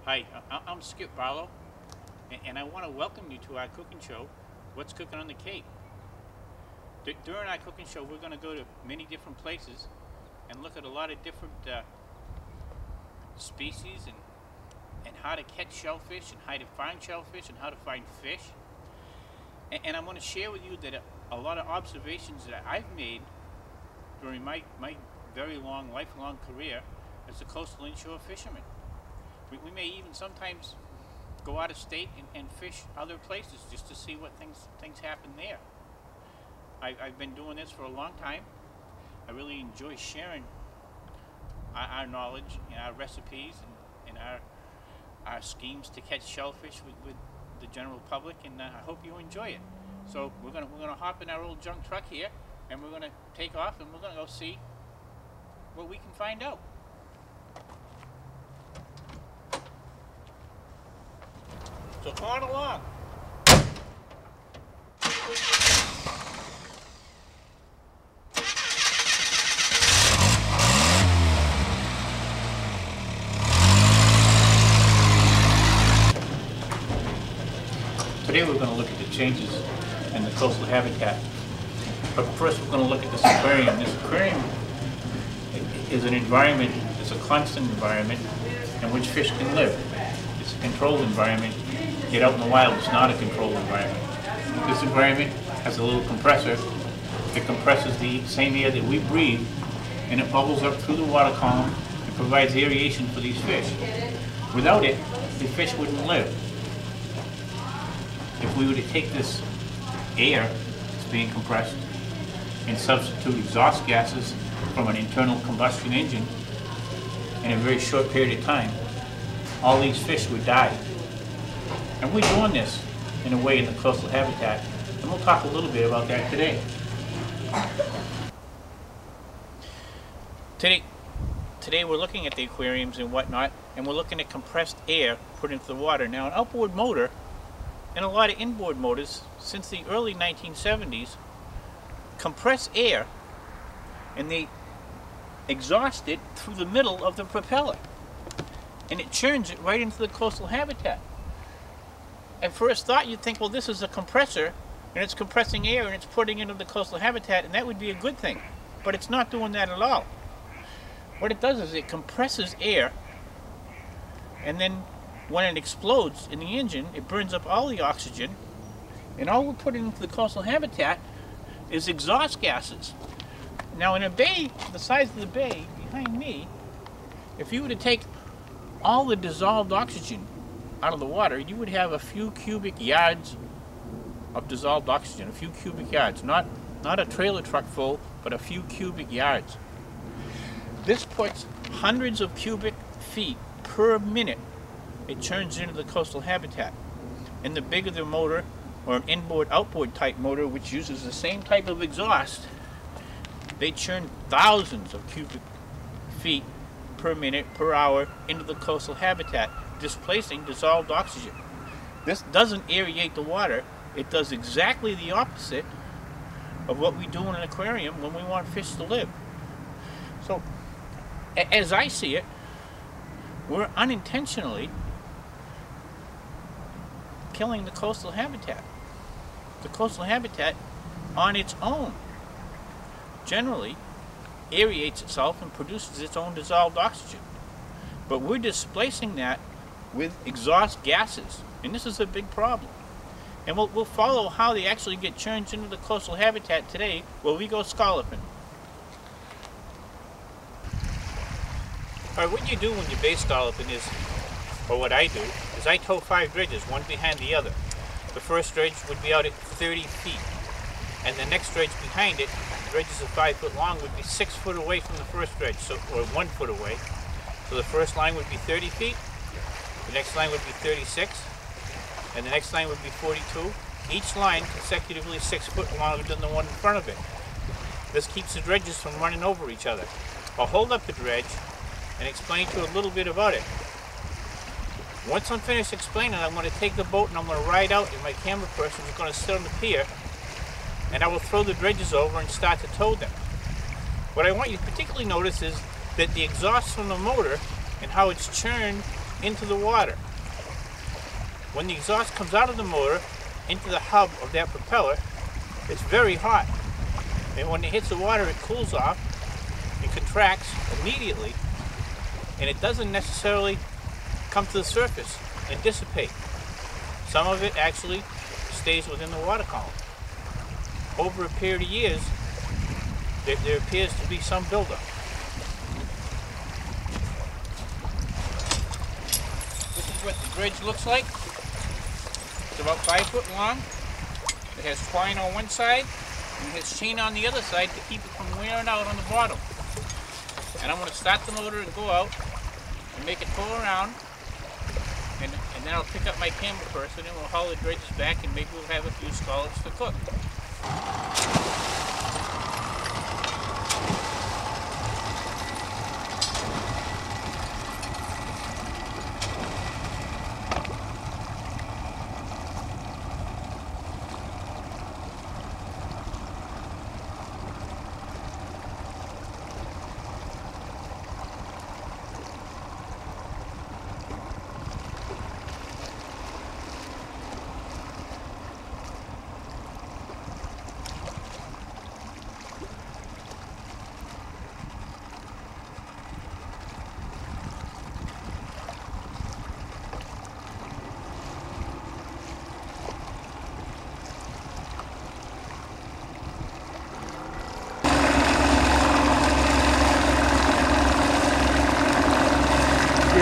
Hi, I'm Skip Barlow, and I want to welcome you to our cooking show, What's Cooking on the Cape. During our cooking show, we're going to go to many different places and look at a lot of different species and how to catch shellfish and how to find shellfish and how to find fish. And I want to share with you that a lot of observations that I've made during my very long, lifelong career as a coastal inshore fisherman. We may even sometimes go out of state and fish other places just to see what things happen there. I've been doing this for a long time. I really enjoy sharing our knowledge and our recipes and our schemes to catch shellfish with the general public, and I hope you enjoy it. So we're gonna hop in our old junk truck here, and we're gonna take off, and we're gonna go see what we can find out. So come on along. Today we're going to look at the changes in the coastal habitat. But first we're going to look at this aquarium. This aquarium is an environment, it's a constant environment in which fish can live. It's a controlled environment. Yet out in the wild, it's not a controlled environment. This environment has a little compressor that compresses the same air that we breathe, and it bubbles up through the water column and provides aeration for these fish. Without it, the fish wouldn't live. If we were to take this air that's being compressed and substitute exhaust gases from an internal combustion engine in a very short period of time, all these fish would die. And we're doing this in a way in the coastal habitat, and we'll talk a little bit about that today. Today we're looking at the aquariums and whatnot, and we're looking at compressed air put into the water. Now, an outboard motor and a lot of inboard motors since the early 1970s compress air, and they exhaust it through the middle of the propeller, and it churns it right into the coastal habitat. At first thought, you'd think, well, this is a compressor, and it's compressing air, and it's putting it into the coastal habitat, and that would be a good thing. But it's not doing that at all. What it does is it compresses air, and then when it explodes in the engine, it burns up all the oxygen, and all we're putting into the coastal habitat is exhaust gases. Now, in a bay the size of the bay behind me, if you were to take all the dissolved oxygen out of the water, you would have a few cubic yards of dissolved oxygen, a few cubic yards, not a trailer truck full, but a few cubic yards. This puts hundreds of cubic feet per minute it churns into the coastal habitat. And the bigger the motor, or an inboard-outboard type motor, which uses the same type of exhaust, they churn thousands of cubic feet per minute, per hour, into the coastal habitat, displacing dissolved oxygen. This doesn't aerate the water. It does exactly the opposite of what we do in an aquarium when we want fish to live. So, as I see it, we're unintentionally killing the coastal habitat. The coastal habitat on its own generally aerates itself and produces its own dissolved oxygen. But we're displacing that with exhaust gases, and this is a big problem. And we'll follow how they actually get churned into the coastal habitat today while we go scalloping. Alright, what you do when you base scalloping is, or what I do, is I tow 5 dredges, one behind the other. The first dredge would be out at 30 feet, and the next dredge behind it, dredges of 5 foot long, would be 6 foot away from the first dredge, or 1 foot away. So the first line would be 30 feet, the next line would be 36, and the next line would be 42. Each line consecutively 6 foot longer than the one in front of it. This keeps the dredges from running over each other. I'll hold up the dredge and explain to you a little bit about it. Once I'm finished explaining, I'm going to take the boat and I'm going to ride out, and my camera person is going to sit on the pier, and I will throw the dredges over and start to tow them. What I want you to particularly notice is that the exhaust from the motor and how it's churned into the water. When the exhaust comes out of the motor into the hub of that propeller, it's very hot. And when it hits the water, it cools off, it contracts immediately, and it doesn't necessarily come to the surface and dissipate. Some of it actually stays within the water column. Over a period of years, there appears to be some buildup. This is what the dredge looks like. It's about 5 foot long. It has twine on one side, and it has chain on the other side to keep it from wearing out on the bottom. And I'm going to start the motor and go out and make it pull around, and then I'll pick up my camera first, and then we'll haul the dredges back, and maybe we'll have a few scallops to cook.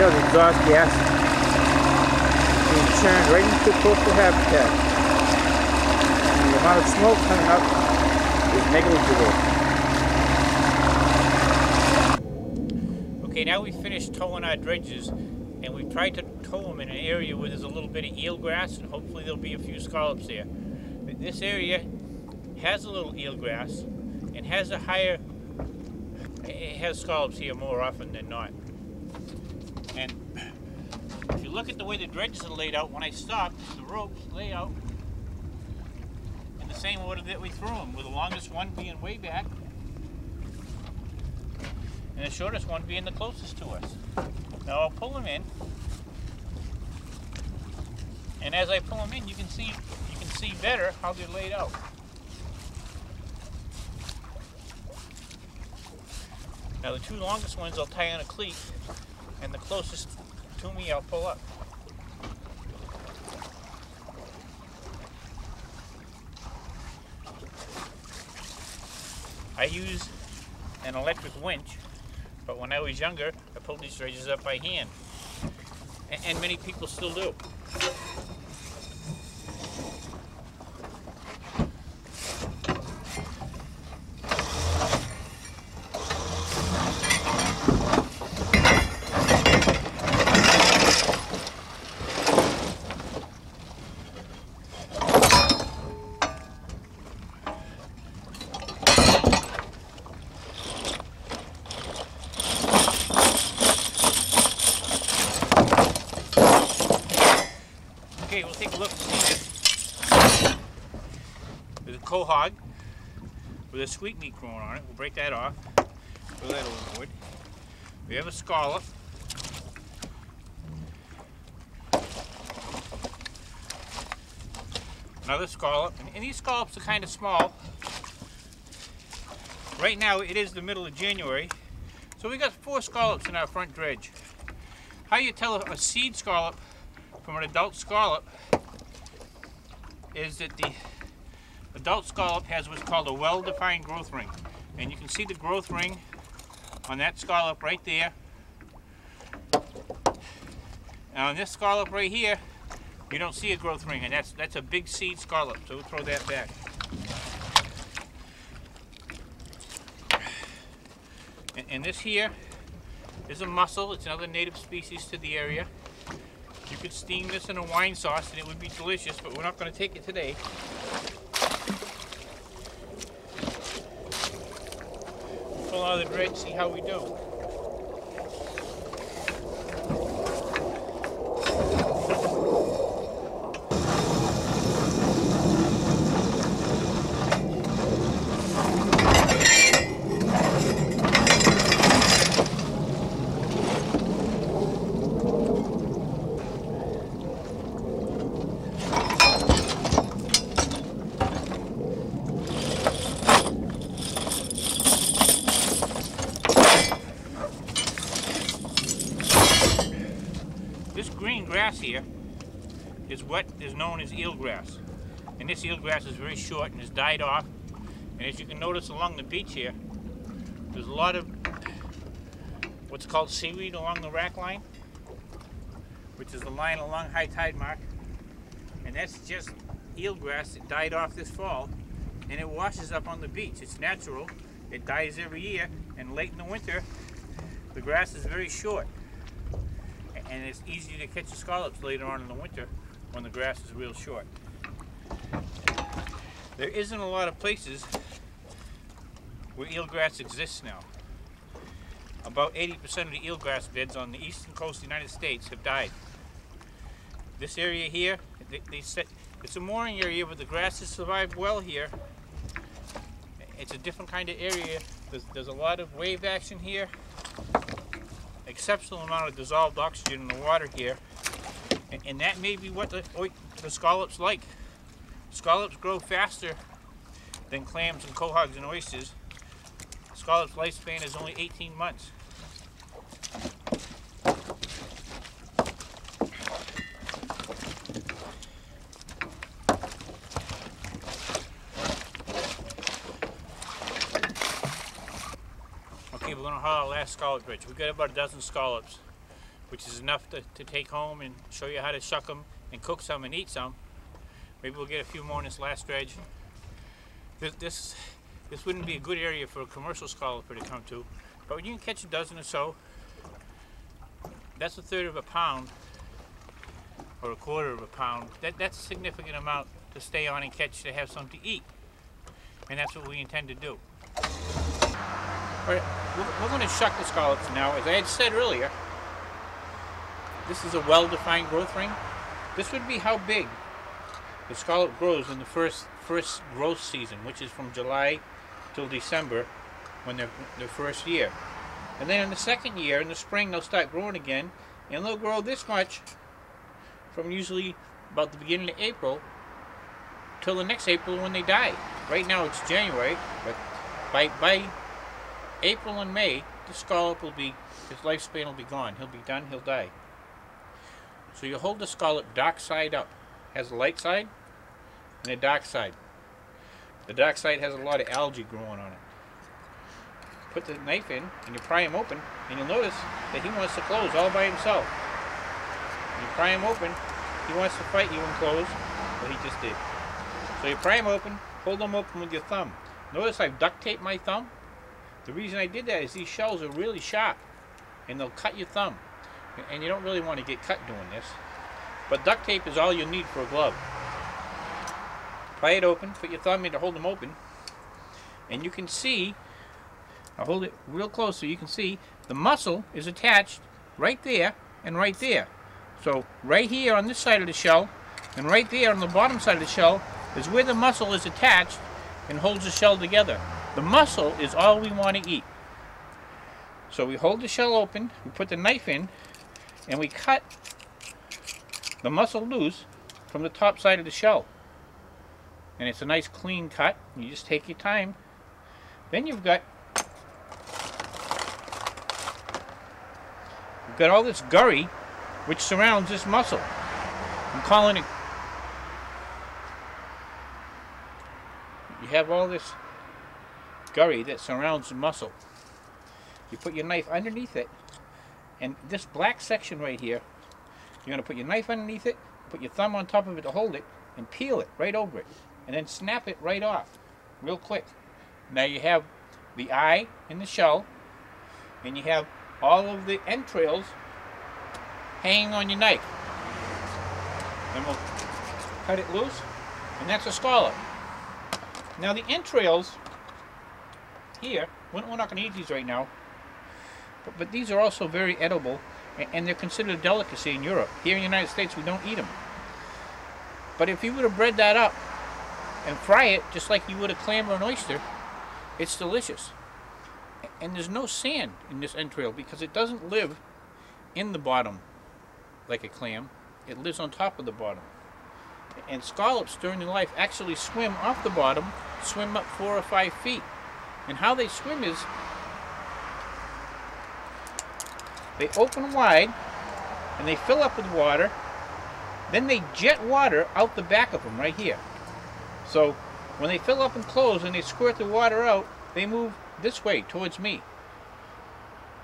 The exhaust gas being churned right into the coastal habitat. And the amount of smoke coming up is negligible. Okay, now we've finished towing our dredges, and we've tried to tow them in an area where there's a little bit of eelgrass, and hopefully there'll be a few scallops there. But this area has a little eelgrass and has a higher, it has scallops here more often than not. And if you look at the way the dredges are laid out, when I stopped, the ropes lay out in the same order that we threw them, with the longest one being way back and the shortest one being the closest to us. Now I'll pull them in, and as I pull them in, you can see better how they're laid out. Now the two longest ones I'll tie on a cleat, and the closest to me I'll pull up. I use an electric winch, but when I was younger, I pulled these dredges up by hand, and many people still do. Okay, we'll take a look and see this. There's a quahog with a sweetmeat growing on it. We'll break that off. Throw that overboard. We have a scallop. Another scallop. And these scallops are kind of small. Right now it is the middle of January, so we got 4 scallops in our front dredge. How you tell a seed scallop from an adult scallop is that the adult scallop has what's called a well-defined growth ring, and you can see the growth ring on that scallop right there. Now on this scallop right here, you don't see a growth ring, and that's a big seed scallop, so we'll throw that back. And this here is a mussel. It's another native species to the area. You could steam this in a wine sauce and it would be delicious, but we're not going to take it today. We'll pull out of the dredge, see how we do. This green grass here is what is known as eelgrass. And this eelgrass is very short and has died off. And as you can notice along the beach here, there's a lot of what's called seaweed along the rack line, which is the line along high tide mark. And that's just eelgrass that died off this fall, and it washes up on the beach. It's natural. It dies every year, and late in the winter, the grass is very short. And it's easy to catch the scallops later on in the winter when the grass is real short. There isn't a lot of places where eelgrass exists now. About 80% of the eelgrass beds on the eastern coast of the United States have died. This area here, they said it's a mooring area, but the grass has survived well here. It's a different kind of area. There's a lot of wave action here. Exceptional amount of dissolved oxygen in the water here. And that may be what the scallops like. Scallops grow faster than clams and quahogs and oysters. Scallops' lifespan is only 18 months. Okay, we're going to haul our last scallop dredge. We've got about a dozen scallops, which is enough to take home and show you how to shuck them and cook some and eat some. Maybe we'll get a few more in this last dredge. This wouldn't be a good area for a commercial scalloper to come to, but when you can catch a dozen or so, that's a third of a pound or a quarter of a pound. That's a significant amount to stay on and catch to have something to eat, and that's what we intend to do. All right, we're going to shuck the scallops now. As I had said earlier, this is a well-defined growth ring. This would be how big the scallop grows in the first growth season, which is from July till December, when they're their first year. And then in the second year, in the spring, they'll start growing again, and they'll grow this much from usually about the beginning of April till the next April when they die. Right now it's January, but by April and May, the scallop will be, his lifespan will be gone. He'll be done, he'll die. So you hold the scallop dark side up. It has a light side and a dark side. The dark side has a lot of algae growing on it. Put the knife in and you pry him open, and you'll notice that he wants to close all by himself. When you pry him open, he wants to fight you and close. Well, he just did. So you pry him open, hold him open with your thumb. Notice I've duct taped my thumb. The reason I did that is these shells are really sharp and they'll cut your thumb. And you don't really want to get cut doing this. But duct tape is all you need for a glove. Pry it open, put your thumb in to hold them open, and you can see, I'll hold it real close so you can see, the muscle is attached right there and right there. So right here on this side of the shell and right there on the bottom side of the shell is where the muscle is attached and holds the shell together. The muscle is all we want to eat. So we hold the shell open, we put the knife in, and we cut the muscle loose from the top side of the shell. And it's a nice clean cut. You just take your time. Then you've got all this gurry which surrounds this muscle. I'm calling it, you have all this gurry that surrounds the muscle. You put your knife underneath it, and this black section right here, you're going to put your knife underneath it, put your thumb on top of it to hold it, and peel it right over it, and then snap it right off real quick. Now you have the eye in the shell, and you have all of the entrails hanging on your knife. Then we'll cut it loose, and that's a scallop. Now the entrails here, we're not going to eat these right now, but these are also very edible, and they're considered a delicacy in Europe. Here in the United States we don't eat them. But if you would have bread that up and fry it just like you would a clam or an oyster, it's delicious. And there's no sand in this entrail because it doesn't live in the bottom like a clam. It lives on top of the bottom. And scallops during their life actually swim off the bottom, swim up 4 or 5 feet. And how they swim is they open wide and they fill up with water. Then they jet water out the back of them right here. So when they fill up and close and they squirt the water out, they move this way towards me.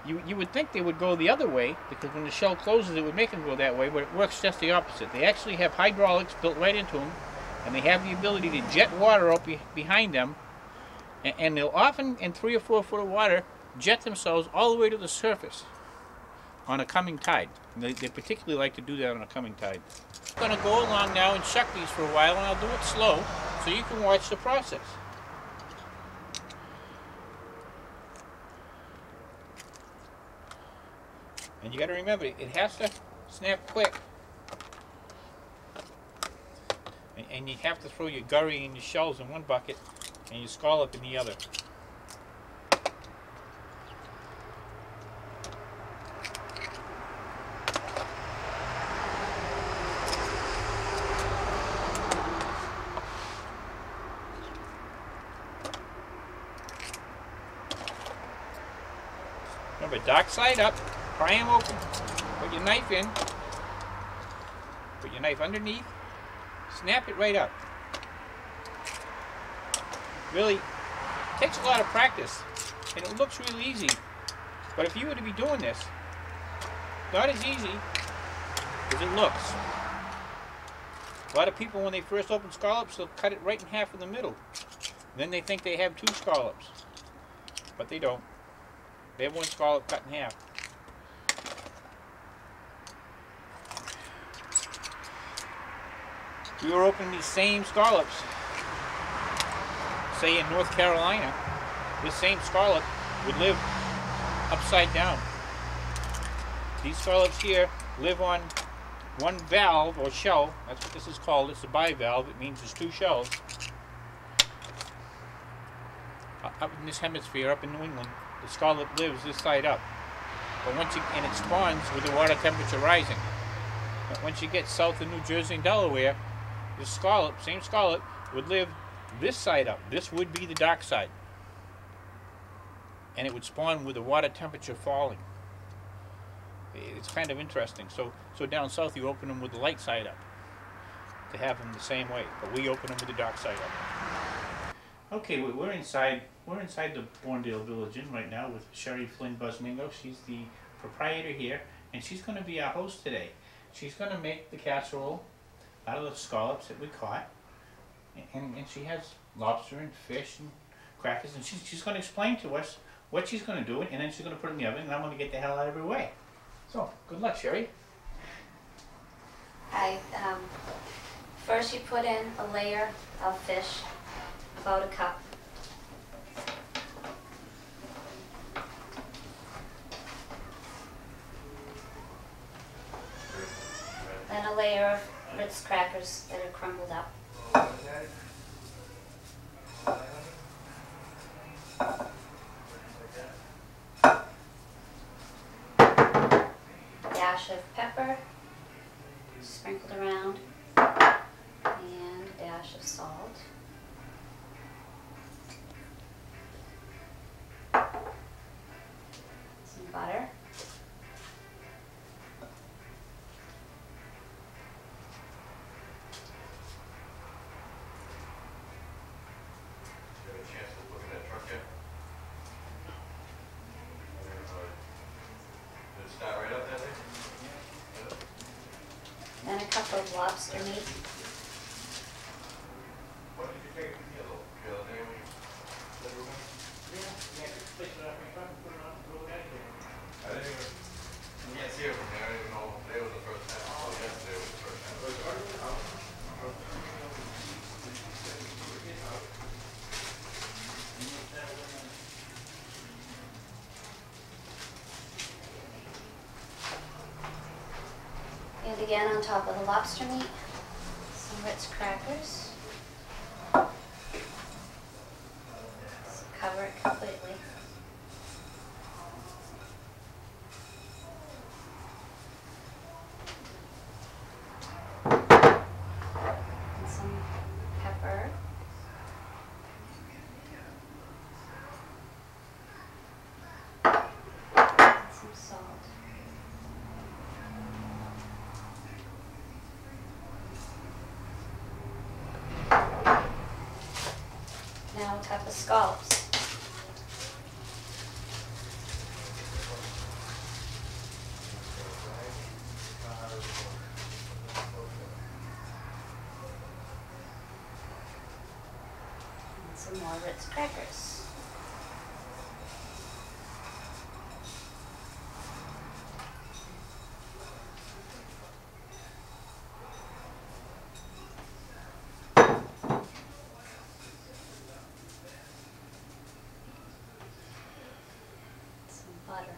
You would think they would go the other way, because when the shell closes it would make them go that way, but it works just the opposite. They actually have hydraulics built right into them, and they have the ability to jet water out behind them, and they'll often, in 3 or 4 foot of water, jet themselves all the way to the surface on a coming tide. They particularly like to do that on a coming tide. I'm going to go along now and shuck these for a while, and I'll do it slow so you can watch the process. And you got to remember, it has to snap quick. And you have to throw your gurry and your shells in one bucket and your scallop in the other. Remember, dark side up. Pry them open, put your knife in, put your knife underneath, snap it right up. Really takes a lot of practice, and it looks really easy. But if you were to be doing this, not as easy as it looks. A lot of people, when they first open scallops, they'll cut it right in half in the middle. Then they think they have 2 scallops, but they don't. They have 1 scallop cut in half. If you were opening these same scallops, say in North Carolina, this same scallop would live upside down. These scallops here live on 1 valve or shell. That's what this is called. It's a bivalve. It means there's 2 shells. Up in this hemisphere, up in New England, the scallop lives this side up. But and it spawns with the water temperature rising. But once you get south of New Jersey and Delaware, the scallop, same scallop, would live this side up. This would be the dark side. And it would spawn with the water temperature falling. It's kind of interesting. So down south you open them with the light side up to have them the same way. But we open them with the dark side up. Okay, we're inside the Bournedale Village Inn right now with Sherry Flynn Busmingo. She's the proprietor here, and she's going to be our host today. She's going to make the casserole out of the scallops that we caught, and she has lobster and fish and crackers, and she's going to explain to us what she's going to do, and then she's going to put it in the oven, and I'm going to get the hell out of her way. So, good luck, Sherry. First you put in a layer of fish, about a cup. Then a layer of Ritz crackers that are crumbled up. Dash of pepper sprinkled around, and a dash of salt. Some butter. Then a cup of lobster meat. What did you take the other day when you Yeah, place it off my truck and put it on the road out here. I didn't even, you can't see it from there, I didn't even know today was the first time. Oh, yesterday was the first time. And again on top of the lobster meat, some Ritz crackers. Cover it completely. And some pepper. And some salt. one cup of scallops. And some more Ritz crackers. Butter.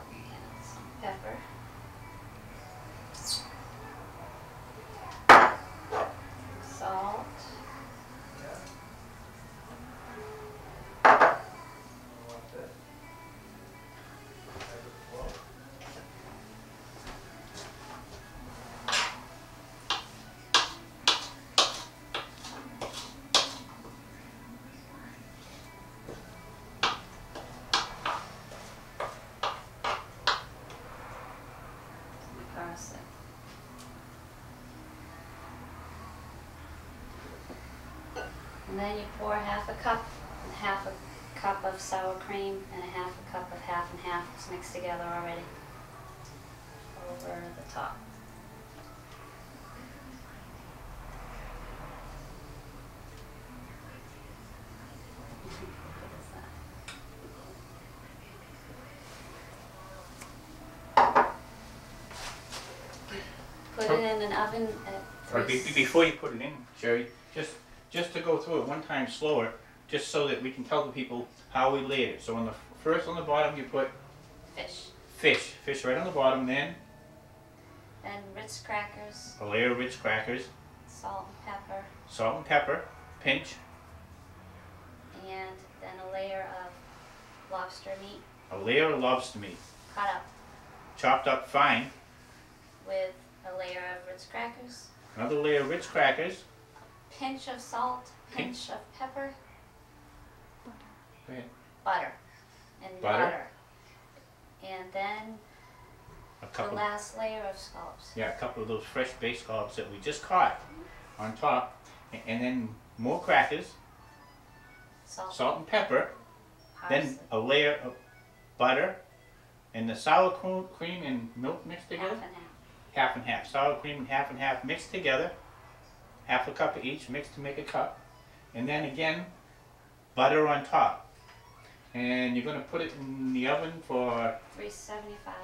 And some pepper. Salt. Parsley. And then you pour half a cup of sour cream and a half a cup of half and half. It's mixed together already. Over the top. Put it in an oven at Or before you put it in, Sherry, just to go through it one time slower, just so that we can tell the people how we laid it. So first on the bottom you put fish right on the bottom, then Ritz crackers, a layer of Ritz crackers, salt and pepper, pinch, and then a layer of lobster meat, a layer of lobster meat, cut up, chopped up fine, with a layer of Ritz crackers, another layer of Ritz crackers, pinch of salt, pinch of pepper, go ahead, butter, and then a the couple, last layer of scallops. yeah, a couple of those fresh bay scallops that we just caught on top, and then more crackers, salt and pepper, parsley. then a layer of butter, and the sour cream and milk mixed together. Half and half. Half and half. Sour cream and half mixed together. Half a cup of each mixed to make a cup. And then again, butter on top. And you're going to put it in the oven for 375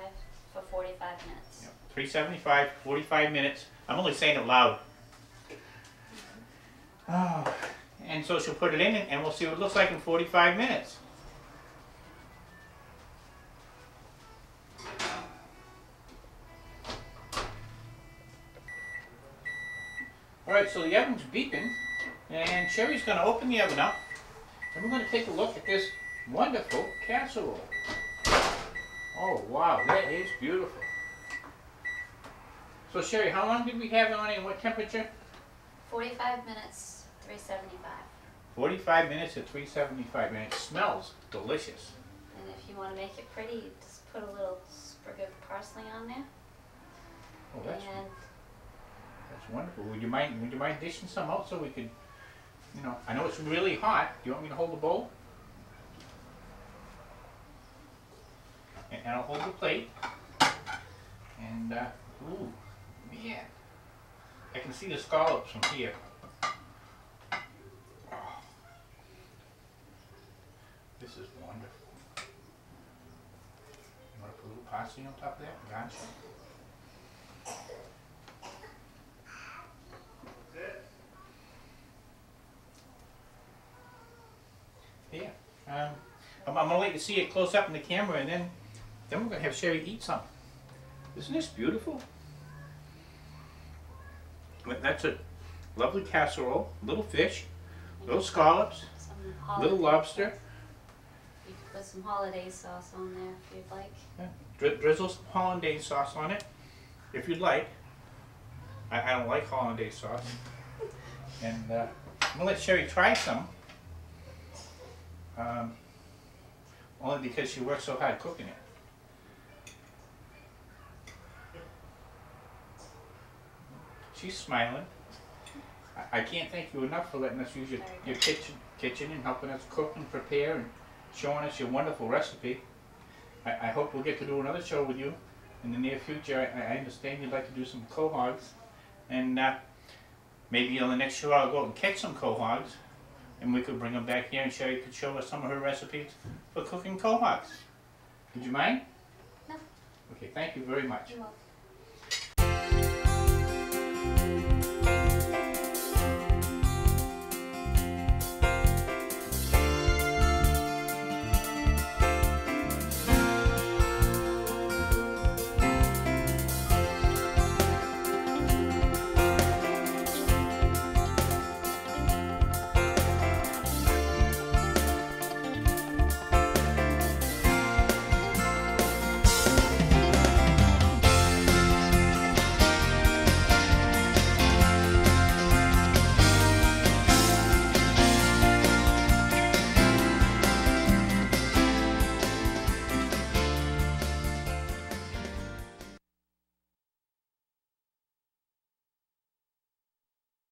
for 45 minutes. 375, 45 minutes. I'm only saying it loud. Oh. And so she'll put it in and we'll see what it looks like in 45 minutes. Alright, so the oven's beeping, and Sherry's going to open the oven up, and we're going to take a look at this wonderful casserole. Oh wow, that is beautiful. So Sherry, how long did we have it on and what temperature? 45 minutes, 375. 45 minutes at 375, and it smells delicious. And if you want to make it pretty, you just put a little sprig of parsley on there. Oh, that's And wonderful. Would you mind dishing some out so we could, you know, I know it's really hot. Do you want me to hold the bowl? And I'll hold the plate. And, ooh, man. I can see the scallops from here. Oh, this is wonderful. You want to put a little parsley on top of that? Gotcha. Yeah. I'm going to let you see it close up in the camera, and then we're going to have Sherry eat some. Isn't this beautiful? That's a lovely casserole, little fish, little scallops, little lobster. You could put some hollandaise sauce on there if you'd like. Yeah. Drizzle some hollandaise sauce on it, if you'd like. I don't like hollandaise sauce. And I'm gonna let Sherry try some. Only because she worked so hard cooking it. She's smiling. I can't thank you enough for letting us use your kitchen and helping us cook and prepare and showing us your wonderful recipe. I hope we'll get to do another show with you in the near future. I understand you'd like to do some quahogs, and maybe on the next show I'll go out and catch some quahogs, and we could bring them back here and Sherry could show us some of her recipes for cooking quahogs. Would you mind? No. Okay, thank you very much. You're welcome.